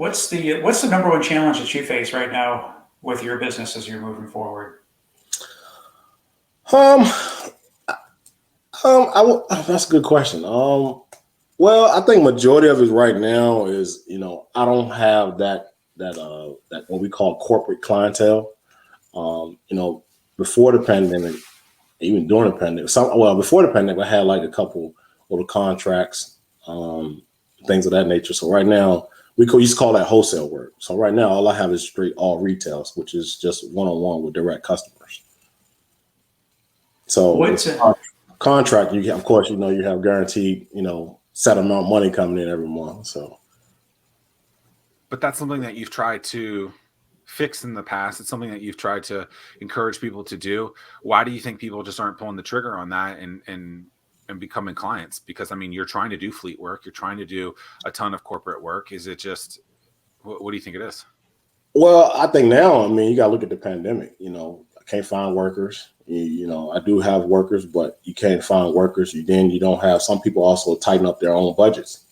what's the number one challenge that you face right now with your business as you're moving forward? Um, that's a good question. Well, I think majority of it right now is, I don't have that what we call corporate clientele. Before the pandemic, even during the pandemic, before the pandemic, I had like a couple little contracts, things of that nature. So right now, used to call that wholesale work. So right now, all I have is straight all retails, which is just one-on-one with direct customers. So contract, of course, you have guaranteed, set amount of money coming in every month. So, but that's something that you've tried to fix in the past. It's something that you've tried to encourage people to do. Why do you think people just aren't pulling the trigger on that and becoming clients? Because I mean, you're trying to do fleet work, you're trying to do a ton of corporate work. Is it just what do you think it is? Well, I think now, you got to look at the pandemic. I can't find workers. I do have workers, but you can't find workers. You don't have, some people also tighten up their own budgets.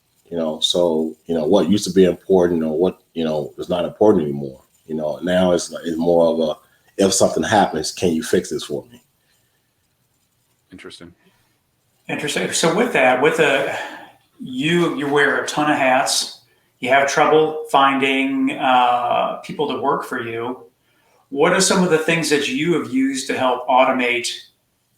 So what used to be important or what is not important anymore. Now it's more of a, if something happens, can you fix this for me? Interesting. So you wear a ton of hats. You have trouble finding people to work for you. What are some of the things that you have used to help automate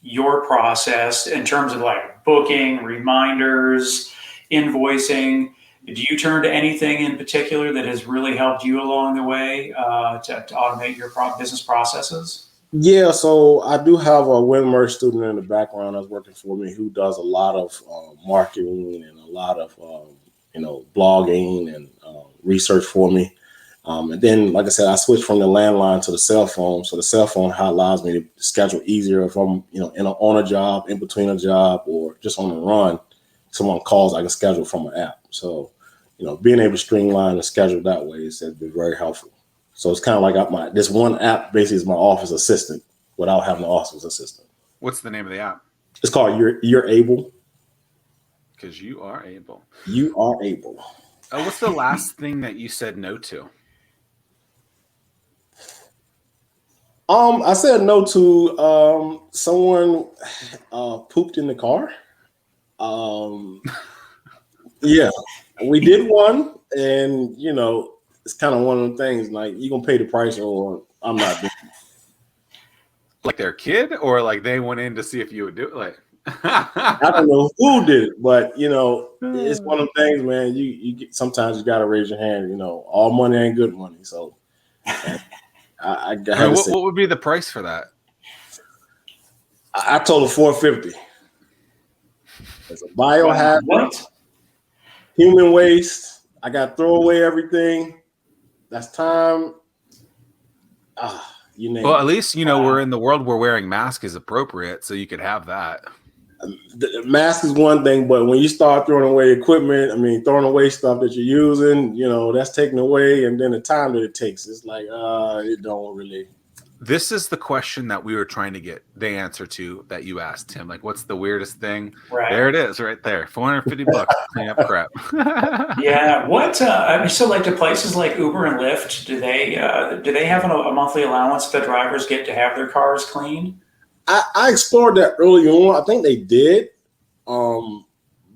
your process in terms of like booking, reminders, invoicing? Do you turn to anything in particular that has really helped you along the way to automate your business processes? Yeah, so I do have a WinMerge student in the background that's working for me who does a lot of marketing and a lot of blogging and research for me. And then, like I said, I switched from the landline to the cell phone. So the cell phone allows me to schedule easier if I'm, on a job, in between a job, or just on the run. Someone calls, I can schedule from an app. So, being able to streamline the schedule that way has been very helpful. So it's kind of like this one app basically is my office assistant without having an office assistant. What's the name of the app? It's called You're Able. Because you are able. You are able. What's the last thing that you said no to? I said no to someone pooped in the car. Yeah, we did one, and it's kind of one of them things like you're gonna pay the price or I'm not doing it. Like their kid, or like they went in to see if you would do it. Like I don't know who did it, but it's one of them things, man. You sometimes you gotta raise your hand. All money ain't good money, so. What would be the price for that? I told her $450. It's a biohazard, human waste. I got to throw away everything. That's time. You name it. Well, at least we're in the world where wearing masks is appropriate, so you could have that. The mask is one thing, but when you start throwing away equipment, throwing away stuff that you're using, that's taken away, and then the time that it takes, it's like, it don't really. This is the question that we were trying to get the answer to that you asked, Tim. Like, what's the weirdest thing? Right. There it is, right there. $450 to clean up crap. Yeah. What? So, like, do places like Uber and Lyft do they have a monthly allowance that drivers get to have their cars cleaned? I explored that early on. I think they did.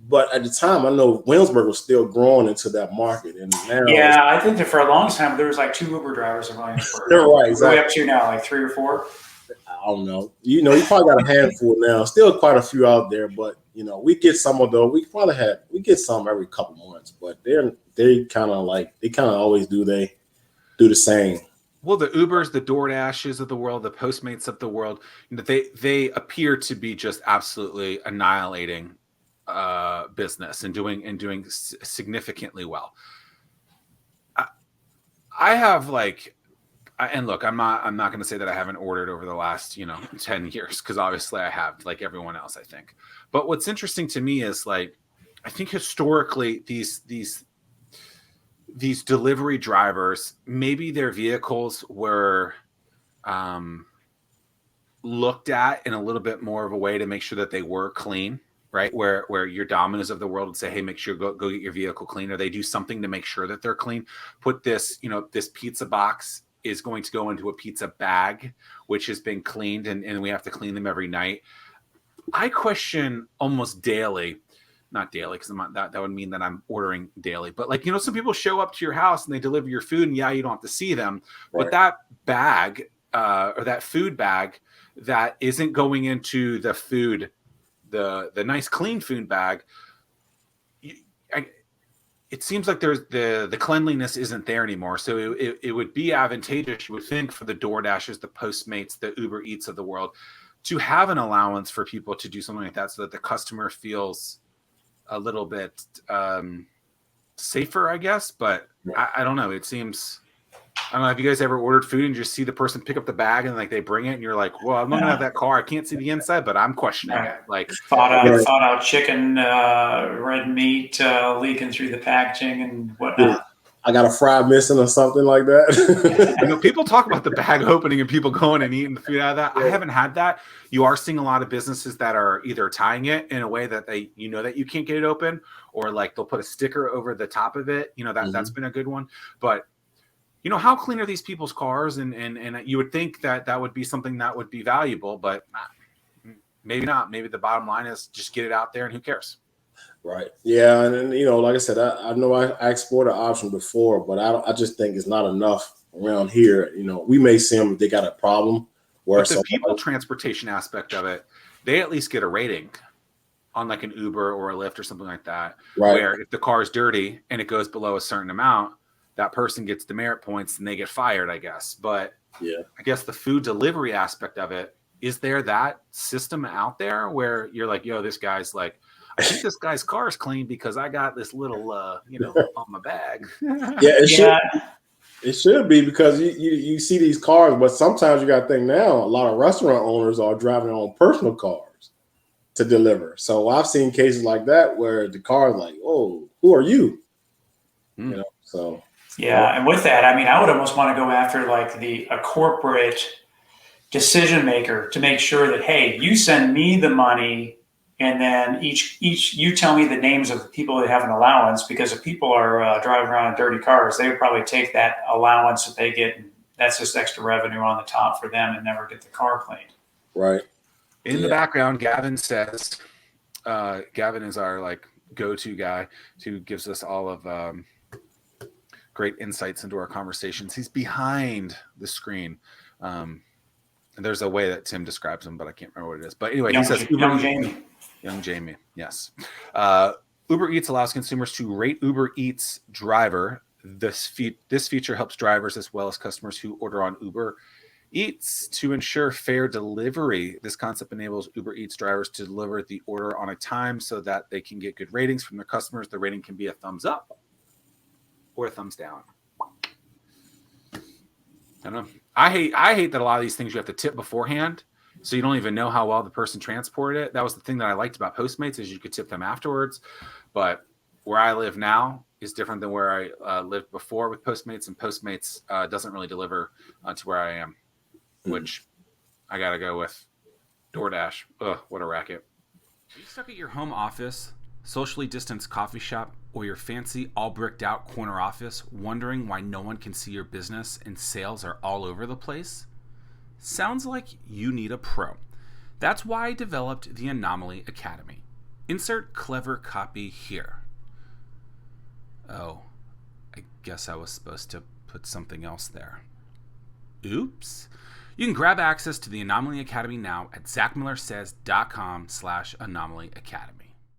But at the time, I know Williamsburg was still growing into that market. And now, I think that for a long time, there was like 2 Uber drivers in Williamsburg. They're right. Exactly. What are we up to now, like 3 or 4? I don't know. You probably got a handful now. Still quite a few out there, but, we get some of those. We get some every couple months, but they kind of always do the same. Well, the Ubers, the DoorDashes of the world, the Postmates of the world, they appear to be just absolutely annihilating business and doing significantly well. I have and look, I'm not going to say that I haven't ordered over the last 10 years, because obviously I have, like everyone else, I think. But what's interesting to me is I think historically these delivery drivers, maybe their vehicles were looked at in a little bit more of a way to make sure that they were clean, right? Where your Domino's of the world would say, hey, make sure go get your vehicle clean, or they do something to make sure that they're clean. Put this, this pizza box is going to go into a pizza bag, which has been cleaned, and we have to clean them every night. I question almost daily, not daily, because that would mean that I'm ordering daily. But like, some people show up to your house and they deliver your food, and you don't have to see them. Right. But that bag or that food bag that isn't going into the food, the nice clean food bag, it seems like there's the cleanliness isn't there anymore. So it would be advantageous, you would think, for the DoorDashes, the Postmates, the Uber Eats of the world, to have an allowance for people to do something like that, so that the customer feels a little bit safer, I guess. But I don't know. It seems, I don't know. Have you guys ever ordered food and you just see the person pick up the bag and like they bring it and you're like, well, I'm looking at that car, I can't see the inside, but I'm questioning it. Like thought out chicken, red meat leaking through the packaging and whatnot. I got a fry missing or something like that. People talk about the bag opening and people going and eating the food out of that. I haven't had that. You are seeing a lot of businesses that are either tying it in a way that that you can't get it open, or like they'll put a sticker over the top of it. That's been a good one. But how clean are these people's cars? And you would think that would be something that would be valuable, but maybe not. Maybe the bottom line is just get it out there and who cares? Right. Yeah. And like I said, I know I explored an option before, but I just think it's not enough around here. We may see them if they got a problem. But the people transportation aspect of it, they at least get a rating on like an Uber or a Lyft or something like that. Right. Where if the car is dirty and it goes below a certain amount, that person gets demerit points and they get fired, I guess. But I guess the food delivery aspect of it, is there that system out there where you're like, yo, this guy's like, I think this guy's car is clean because I got this little, on my bag. It should be, because you see these cars, but sometimes you got to think now, a lot of restaurant owners are driving their own personal cars to deliver. So I've seen cases like that where the car is like, oh, who are you? So. Yeah. And with that, I would almost want to go after like a corporate decision maker to make sure that, hey, you send me the money, and then each you tell me the names of the people that have an allowance, because if people are driving around in dirty cars, they would probably take that allowance that they get, and that's just extra revenue on the top for them, and never get the car cleaned. Right. In the background, Gavin says, Gavin is our like go-to guy who gives us all of great insights into our conversations. He's behind the screen. And there's a way that Tim describes him, but I can't remember what it is. But anyway, he says Young Jamie, yes. Uber Eats allows consumers to rate Uber Eats driver. This feature helps drivers as well as customers who order on Uber Eats to ensure fair delivery. This concept enables Uber Eats drivers to deliver the order on a time so that they can get good ratings from their customers. The rating can be a thumbs up or a thumbs down. I don't know. I hate that a lot of these things you have to tip beforehand, so you don't even know how well the person transported it. That was the thing that I liked about Postmates, is you could tip them afterwards. But where I live now is different than where I lived before with Postmates, and Postmates doesn't really deliver to where I am, which I got to go with DoorDash. Ugh, what a racket. Are you stuck at your home office, socially distanced coffee shop, or your fancy all bricked out corner office, wondering why no one can see your business and sales are all over the place? Sounds like you need a pro. That's why I developed the Anomaly Academy. Insert clever copy here. Oh, I guess I was supposed to put something else there. Oops. You can grab access to the Anomaly Academy now at ZachMillerSays.com/Anomaly Academy.